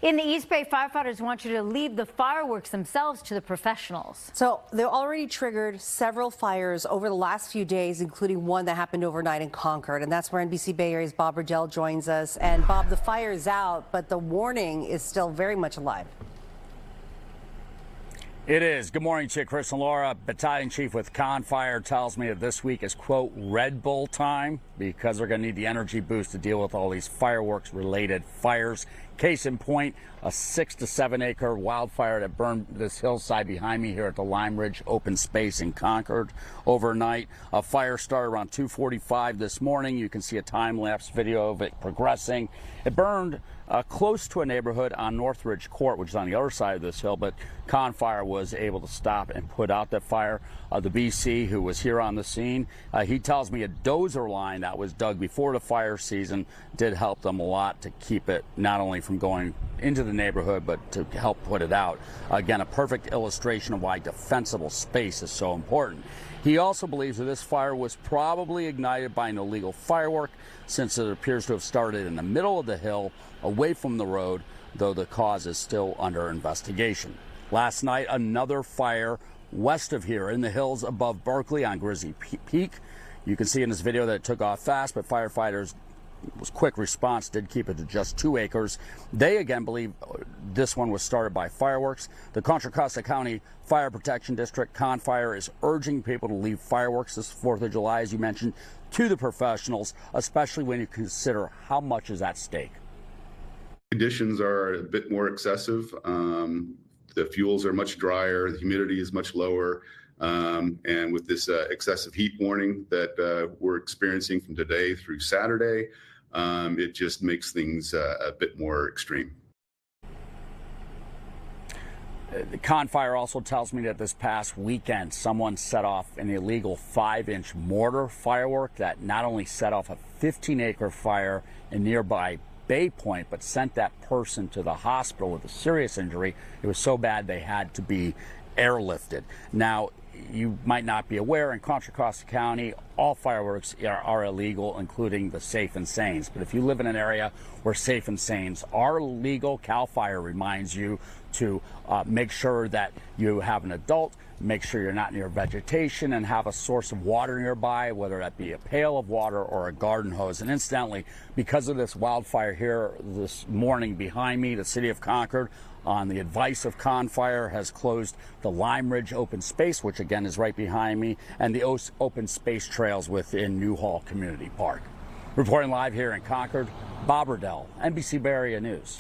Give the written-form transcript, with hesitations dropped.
In the East Bay, firefighters want you to leave the fireworks themselves to the professionals. So they've already triggered several fires over the last few days, including one that happened overnight in Concord. And that's where NBC Bay Area's Bob Redell joins us. And Bob, the fire is out, but the warning is still very much alive. It is. Good morning, Chick, Chris, and Laura. Battalion Chief with Concord tells me that this week is, quote, Red Bull time because they're going to need the energy boost to deal with all these fireworks-related fires. Case in point, a 6 to 7 acre wildfire that burned this hillside behind me here at the Lime Ridge open space in Concord overnight. A fire started around 2:45 this morning. You can see a time-lapse video of it progressing. It burned close to a neighborhood on Northridge Court, which is on the other side of this hill, but Confire was able to stop and put out that fire. The BC, who was here on the scene, he tells me a dozer line that was dug before the fire season did help them a lot to keep it not only from going into the neighborhood, but to help put it out. Again, a perfect illustration of why defensible space is so important. He also believes that this fire was probably ignited by an illegal firework, since it appears to have started in the middle of the hill, away from the road, though the cause is still under investigation. Last night, another fire west of here in the hills above Berkeley on Grizzly Peak. You can see in this video that it took off fast, but firefighters' quick response did keep it to just 2 acres. They again believe this one was started by fireworks. The Contra Costa County Fire Protection District, Confire, is urging people to leave fireworks this 4th of July, as you mentioned, to the professionals, especially when you consider how much is at stake. Conditions are a bit more excessive. The fuels are much drier, the humidity is much lower, and with this excessive heat warning that we're experiencing from today through Saturday, it just makes things a bit more extreme. The Confire also tells me that this past weekend, someone set off an illegal 5-inch mortar firework that not only set off a 15-acre fire in nearby Bay Point, but sent that person to the hospital with a serious injury. It was so bad they had to be airlifted. Now, you might not be aware, in Contra Costa County, all fireworks are illegal, including the Safe and Sanes. But if you live in an area where Safe and Sanes are legal, CAL FIRE reminds you to make sure that you have an adult, make sure you're not near vegetation, and have a source of water nearby, whether that be a pail of water or a garden hose. And incidentally, because of this wildfire here this morning behind me, the city of Concord, on the advice of Confire, has closed the Lime Ridge open space, which again is right behind me, and the open space trails within Newhall Community Park. Reporting live here in Concord, Bob Redell, NBC Bay Area News.